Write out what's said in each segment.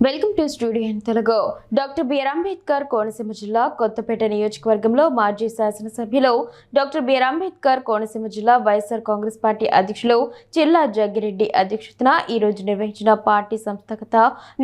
Welcome to studio in Telugu. Doctor B R Ambedkar Konaseema జిల్లా కొత్తపేట నియోజకవర్గంలో మాజీ శాసనసభ్యులు డాక్టర్ బిఆర్ అంబేద్కర్ కోనసీమ జిల్లా వైఎస్ఆర్ కాంగ్రెస్ పార్టీ అధ్యక్షులు చిల్లా జగ్గిరెడ్డి అధ్యక్షతన ఈ రోజు నిర్వహించిన పార్టీ సంస్థాగత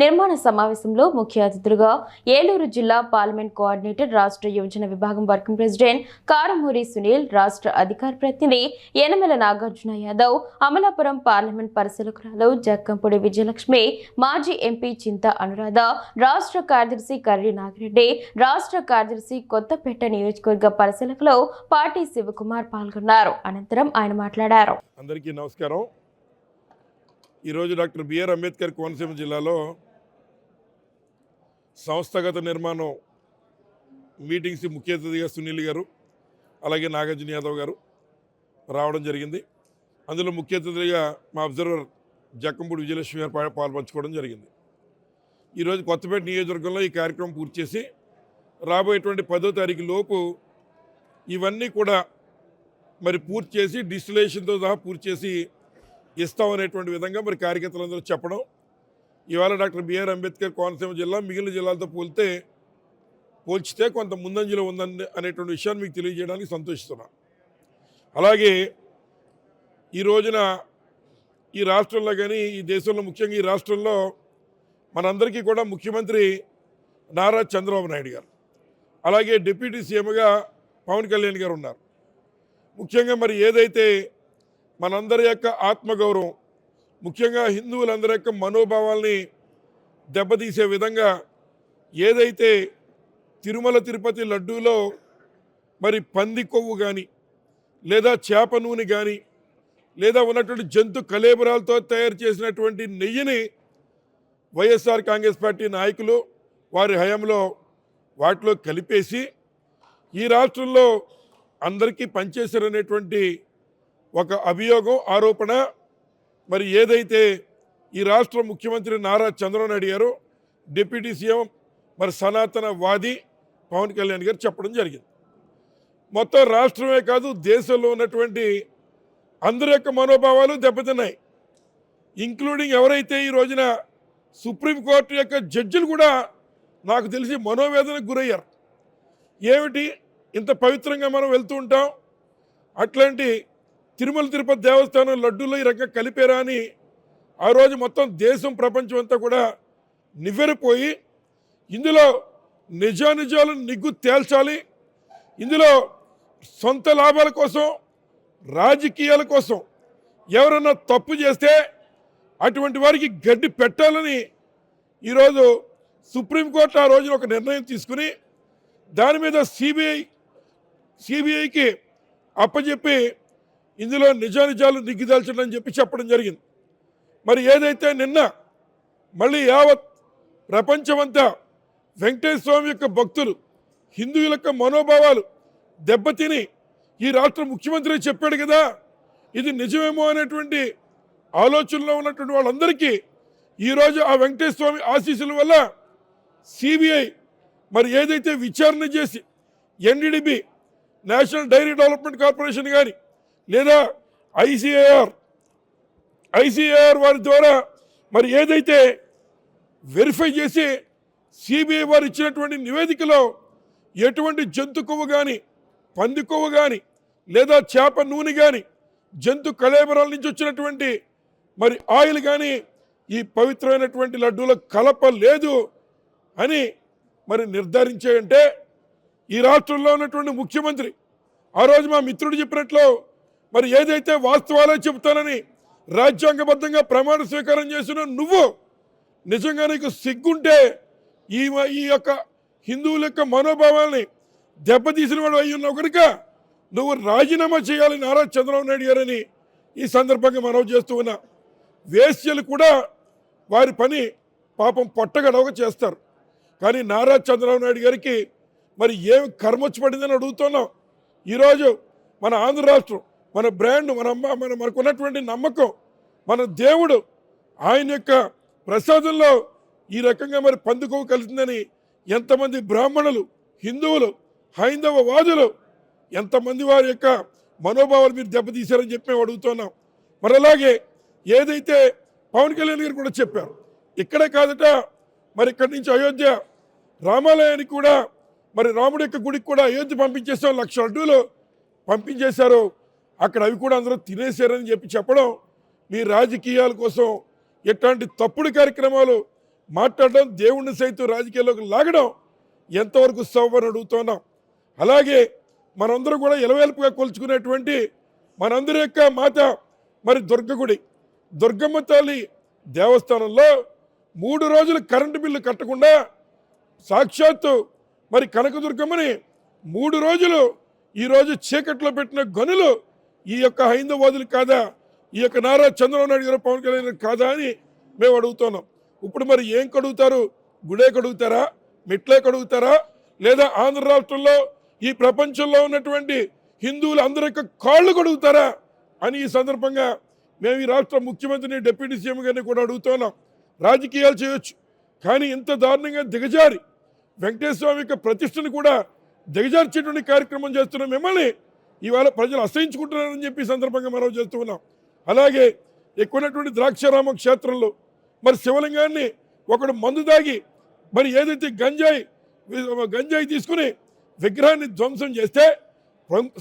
నిర్మాణ సమావేశంలో ముఖ్య అతిథులుగా ఏలూరు జిల్లా పార్లమెంట్ కోఆర్డినేటర్ రాష్ట్ర యువజన విభాగం వర్కింగ్ ప్రెసిడెంట్ కారమూరి సునీల్, రాష్ట్ర అధికార ప్రతినిధి యనమల నాగార్జున యాదవ్, అమలాపురం పార్లమెంట్ పరిశీలకురాలు జక్కంపూడి విజయలక్ష్మి, మాజీ ఎంపీ చింత అనురాధ, రాష్ట్ర కార్యదర్శి కర్రి నాగిరెడ్డి, రాష్ట్ర కార్యదర్శి కొత్తపేట నియోజకవర్గ పరిశీలకులు పార్టీ శివకుమార్ పాల్గొన్నారు. అనంతరం ఆయన మాట్లాడారు. అందరికీ నమస్కారం. ఈరోజు డాక్టర్ బిఆర్ అంబేద్కర్ కోనసీమ జిల్లాలో సంస్థాగత నిర్మాణం మీటింగ్స్ ముఖ్య అతిథిగా సునీల్ గారు, అలాగే నాగార్జున యాదవ్ గారు రావడం జరిగింది. అందులో ముఖ్య అతిథిగా మా అబ్జర్వర్ జక్కంపూడి విజయలక్ష్మి గారు పాల్పంచుకోవడం జరిగింది. ఈరోజు కొత్తపేట నియోజకవర్గంలో ఈ కార్యక్రమం పూర్తి చేసి రాబోయేటువంటి 10వ తారీఖు లోపు ఇవన్నీ కూడా మరి పూర్తి చేసి డిస్టిలేషన్తో సహా పూర్తి చేసి ఇస్తామనేటువంటి విధంగా మరి కార్యకర్తలందరూ చెప్పడం. ఇవాళ డాక్టర్ బిఆర్ అంబేద్కర్ కోనసీమ జిల్లా మిగిలిన జిల్లాలతో పోల్చితే కొంత ముందంజలో ఉందని అనేటువంటి విషయాన్ని మీకు తెలియజేయడానికి సంతోషిస్తున్నాను. అలాగే ఈ రోజున ఈ రాష్ట్రంలో కానీ ఈ దేశంలో ముఖ్యంగా ఈ రాష్ట్రంలో మనందరికీ కూడా ముఖ్యమంత్రి నారా చంద్రబాబు నాయుడు గారు, అలాగే డిప్యూటీ సీఎంగా పవన్ కళ్యాణ్ గారు ఉన్నారు. ముఖ్యంగా మరి ఏదైతే మనందరి యొక్క ఆత్మగౌరవం, ముఖ్యంగా హిందువులందరి యొక్క మనోభావాల్ని దెబ్బతీసే విధంగా ఏదైతే తిరుమల తిరుపతి లడ్డూలో మరి పంది కొవ్వు కానీ లేదా చేప నూనె కానీ లేదా ఉన్నటువంటి జంతు కళేబరాలతో తయారు చేసినటువంటి నెయ్యిని వైఎస్ఆర్ కాంగ్రెస్ పార్టీ నాయకులు వారి హయాంలో వాటిలో కలిపేసి ఈ రాష్ట్రంలో అందరికీ పనిచేశారనేటువంటి ఒక అభియోగం, ఆరోపణ మరి ఏదైతే ఈ రాష్ట్ర ముఖ్యమంత్రి నారా చంద్రబాబు నాయుడు గారు, డిప్యూటీ సీఎం మరి సనాతన వాది పవన్ కళ్యాణ్ గారు చెప్పడం జరిగింది. మొత్తం రాష్ట్రమే కాదు దేశంలో ఉన్నటువంటి అందరి యొక్క మనోభావాలు దెబ్బతిన్నాయి. ఇంక్లూడింగ్ ఎవరైతే ఈ రోజున సుప్రీంకోర్టు యొక్క జడ్జిలు కూడా నాకు తెలిసి మనోవేదనకు గురయ్యారు. ఏమిటి ఇంత పవిత్రంగా మనం వెళ్తూ ఉంటాం, అట్లాంటి తిరుమల తిరుపతి దేవస్థానం లడ్డూలో ఈ రకంగా కలిపేరా అని ఆ రోజు మొత్తం దేశం ప్రపంచం అంతా కూడా నివ్వెరపోయి ఇందులో నిజానిజాలను నిగ్గు తేల్చాలి, ఇందులో సొంత లాభాల కోసం రాజకీయాల కోసం ఎవరన్నా తప్పు చేస్తే అటువంటి వారికి గడ్డి పెట్టాలని ఈరోజు సుప్రీంకోర్టు ఆ రోజున ఒక నిర్ణయం తీసుకుని దాని మీద సిబిఐకి అప్పచెప్పి ఇందులో నిజానిజాలు నిగ్గుదాల్చడం చెప్పి చెప్పడం జరిగింది. మరి ఏదైతే నిన్న మళ్ళీ యావత్ ప్రపంచమంతా వెంకటేశ్వర స్వామి యొక్క భక్తులు, హిందువుల యొక్క మనోభావాలు దెబ్బతిని ఈ రాష్ట్ర ముఖ్యమంత్రి చెప్పాడు కదా, ఇది నిజమేమో అనేటువంటి ఆలోచనలో ఉన్నటువంటి వాళ్ళందరికీ ఈరోజు ఆ వెంకటేశ్వర స్వామి ఆశీస్సుల వల్ల సిబిఐ మరి ఏదైతే విచారణ చేసి NDDB national dairy development corporation కానీ లేదా ఐసిఏఆర్ వారి ద్వారా మరి ఏదైతే వెరిఫై చేసి సిబిఐ వారు ఇచ్చినటువంటి నివేదికలో ఎటువంటి జంతు కొవ్వు కానీ పంది కొవ్వు కానీ లేదా చేప నూనె కానీ జంతు కళేబరాల నుంచి వచ్చినటువంటి మరి ఆయిల్ కానీ ఈ పవిత్రమైనటువంటి లడ్డూలో కలపలేదు అని మరి నిర్ధారించాయంటే ఈ రాష్ట్రంలో ఉన్నటువంటి ముఖ్యమంత్రి ఆ రోజు మా మిత్రుడు చెప్పినట్లు మరి ఏదైతే వాస్తవాలే చెబుతానని రాజ్యాంగబద్ధంగా ప్రమాణ స్వీకారం చేసిన నువ్వు నిజంగా నీకు సిగ్గుంటే ఈ యొక్క హిందువుల యొక్క మనోభావాల్ని దెబ్బతీసిన వాడు అయి ఉన్నావు కనుక నువ్వు రాజీనామా చేయాలి నారా చంద్రబాబు నాయుడు గారని ఈ సందర్భంగా మనవి చేస్తూ ఉన్నా. వేశ్యలు కూడా వారి పని పాపం పొట్టగడవగా చేస్తారు, కానీ నారా చంద్రబాబు నాయుడు గారికి మరి ఏం కర్మొచ్చి పడిందని అడుగుతున్నాం. ఈరోజు మన ఆంధ్ర రాష్ట్రం, మన బ్రాండ్, మనకు ఉన్నటువంటి నమ్మకం, మన దేవుడు ఆయన యొక్క ప్రసాదంలో ఈ రకంగా మరి పందుకోవు కలిసిందని ఎంతమంది బ్రాహ్మణులు, హిందువులు, హైందవ వాదులు ఎంతమంది వారి యొక్క మనోభావాలు మీరు దెబ్బతీశారని చెప్పి మేము అడుగుతున్నాం. మరి అలాగే ఏదైతే పవన్ కళ్యాణ్ గారు కూడా చెప్పారు, ఇక్కడే కాదట మరి ఇక్కడి నుంచి అయోధ్య రామాలయానికి కూడా మరి రాముడి యొక్క గుడికి కూడా అయోధ్య పంపించేసాం, 1,00,000 లడ్డూలు పంపించేశారు. అక్కడ అవి కూడా అందరూ తినేశారని చెప్పడం, మీ రాజకీయాల కోసం ఎట్లాంటి తప్పుడు కార్యక్రమాలు మాట్లాడడం, దేవుణ్ణి సైతం రాజకీయాల్లోకి లాగడం ఎంతవరకు సవ్వని అడుగుతున్నాం. అలాగే మనందరూ కూడా ఎలవేల్పుగా కొలుచుకునేటువంటి మనందరి యొక్క మాత మరి దుర్గమ్మ తల్లి దేవస్థానంలో 3 రోజులు కరెంటు బిల్లు కట్టకుండా సాక్షాత్తు మరి కనకదుర్గమ్మని 3 రోజులు ఈరోజు చీకట్లో పెట్టిన గనులు ఈ యొక్క హైందవాదులు కాదా, ఈ యొక్క నారా చంద్రబాబు నాయుడు గారు, పవన్ కళ్యాణ్ గారు కాదా అని మేము అడుగుతున్నాం. ఇప్పుడు మరి ఏం కడుగుతారు? గుడే కడుగుతారా, మెట్లే కడుగుతారా, లేదా ఆంధ్ర రాష్ట్రంలో ఈ ప్రపంచంలో ఉన్నటువంటి హిందువులు అందరి యొక్క కాళ్ళు కడుగుతారా అని ఈ సందర్భంగా మేము ఈ రాష్ట్ర ముఖ్యమంత్రిని, డిప్యూటీ సీఎం గారిని కూడా అడుగుతున్నాం. రాజకీయాలు చేయొచ్చు, కానీ ఇంత దారుణంగా దిగజారి వెంకటేశ్వర స్వామి యొక్క ప్రతిష్టను కూడా దిగజార్చేటువంటి కార్యక్రమం చేస్తున్న మిమ్మల్ని ఇవాళ ప్రజలు అసహించుకుంటున్నారని చెప్పి ఈ సందర్భంగా మనం చేస్తూ ఉన్నాం. అలాగే ఎక్కువైనటువంటి ద్రాక్షారామ క్షేత్రంలో మరి శివలింగాన్ని ఒకడు మందు దాగి మరి ఏదైతే గంజాయి తీసుకుని విగ్రహాన్ని ధ్వంసం చేస్తే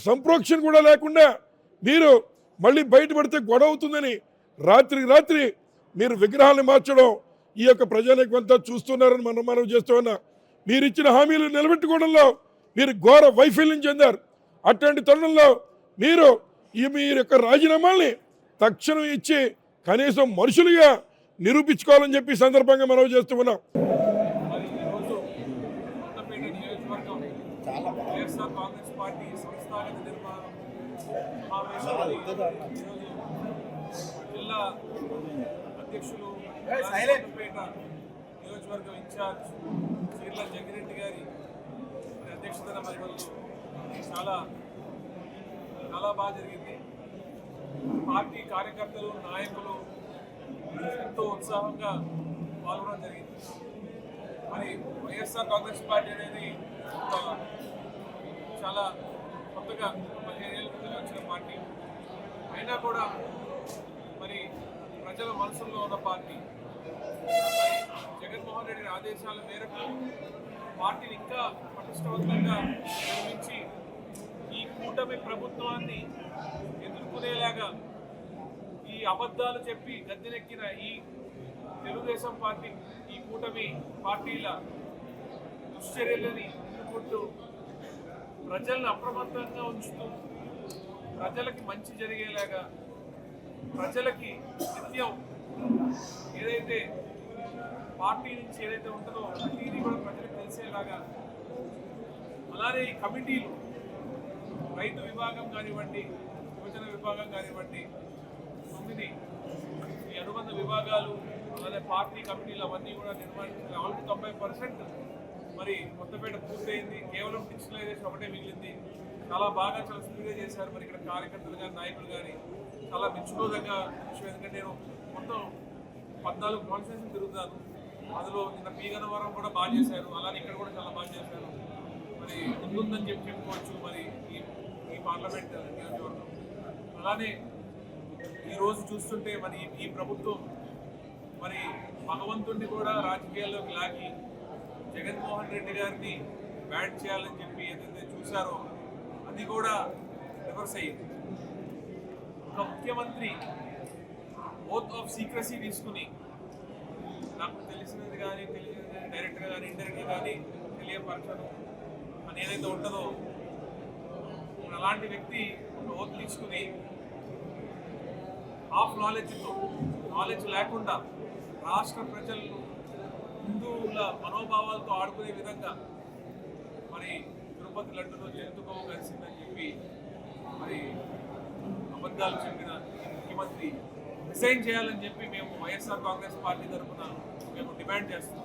సంప్రోక్షణ కూడా లేకుండా మీరు మళ్ళీ బయటపడితే గొడవ అవుతుందని రాత్రి మీరు విగ్రహాన్ని మార్చడం ఈ యొక్క ప్రజానికంతా చూస్తున్నారని మనం చేస్తూ ఉన్నా. మీరు ఇచ్చిన హామీలు నిలబెట్టుకోవడంలో మీరు ఘోర వైఫల్యం చెందారు. అట్లాంటి తరుణంలో మీరు మీ యొక్క రాజీనామాల్ని తక్షణం ఇచ్చి కనీసం మనుషులుగా నిరూపించుకోవాలని చెప్పి సందర్భంగా మనం చేస్తూ ఉన్నాం. వైఎస్ఆర్ కాంగ్రెస్ పార్టీ సంస్థాగత నిర్మాణం సమావేశాన్ని జిల్లా అధ్యక్షులు కొత్తపేట నియోజకవర్గం ఇన్ఛార్జ్ చీర్ల జగ్గిరెడ్డి గారి అధ్యక్షతన మరి చాలా బాగా జరిగింది. పార్టీ కార్యకర్తలు, నాయకులు ఎంతో ఉత్సాహంగా పాల్గొనడం జరిగింది. మరి వైఎస్ఆర్ కాంగ్రెస్ పార్టీ అనేది చాలా కొత్తగా 15 ఏళ్ళ క్రితం వచ్చిన పార్టీ అయినా కూడా మరి ప్రజల మనసుల్లో ఉన్న పార్టీ. జగన్మోహన్ రెడ్డి ఆదేశాల మేరకు పార్టీని ఇంకా పటిష్టవంతంగా నిర్మించి ఈ కూటమి ప్రభుత్వాన్ని ఎదుర్కొనేలాగా ఈ అబద్ధాలు చెప్పి గద్దెనెక్కిన ఈ తెలుగుదేశం పార్టీ, ఈ కూటమి పార్టీల దుశ్చర్యలని ఎదుర్కొంటూ ప్రజలను అప్రమత్తంగా ఉంచుతూ ప్రజలకి మంచి జరిగేలాగా, ప్రజలకి నిత్యం ఏదైతే పార్టీ నుంచి ఏదైతే ఉంటుందో ప్రతిదీ కూడా ప్రజలకు తెలిసేలాగా, అలానే ఈ కమిటీలు రైతు విభాగం కానివ్వండి, యువజన విభాగం కానివ్వండి, 9 ఈ అనుబంధ విభాగాలు, అలానే పార్టీ కమిటీలు అవన్నీ కూడా నిర్వహించారు. ఆల్రెడీ 90% మరి కొత్తపేట పూర్తయింది. కేవలం డిజిటలైజేషన్ ఒకటే మిగిలింది. చాలా బాగా, చాలా స్పీడ్గా చేశారు. మరి ఇక్కడ కార్యకర్తలు కానీ, నాయకులు కానీ చాలా మెచ్చుకోదగ్గ విషయం. ఎందుకంటే నేను మొత్తం 14 కాన్స్టిట్యూన్సీ తిరుగుతాను. అందులో నిన్న పీగనవరం కూడా బాగా చేశారు, అలానే ఇక్కడ కూడా చాలా బాగా చేశారు. మరి ముందుందని చెప్పుకోవచ్చు మరి ఈ పార్లమెంట్ నియోజకవర్గం. అలానే ఈరోజు చూస్తుంటే మరి ఈ ప్రభుత్వం మరి భగవంతుడిని కూడా రాజకీయాల్లోకి లాగి జగన్మోహన్ రెడ్డి గారిని బ్యాట్ చేయాలని చెప్పి ఏదైతే చూశారో అది కూడా రివర్స్ అయ్యింది. ఒక ముఖ్యమంత్రి ఓత్ ఆఫ్ సీక్రసీ తీసుకుని నాకు తెలిసినది కానీ తెలియనిది డైరెక్ట్గా కానీ ఇండైరెక్ట్గా కానీ తెలియపరచను అని ఏదైతే ఉంటుందో అలాంటి వ్యక్తి ఒక ఓత్ తీసుకుని హాఫ్ నాలెడ్జ్ లేకుండా రాష్ట్ర ప్రజలను హిందువుల మనోభావాలతో ఆడుకునే విధంగా మరి తిరుపతి లడ్డులో జంతుకో కలిసిందని చెప్పి మరి అబద్ధాలు చెప్పిన ముఖ్యమంత్రి రిజైన్ చేయాలని చెప్పి మేము వైఎస్ఆర్ కాంగ్రెస్ పార్టీ తరఫున మేము డిమాండ్ చేస్తున్నాం.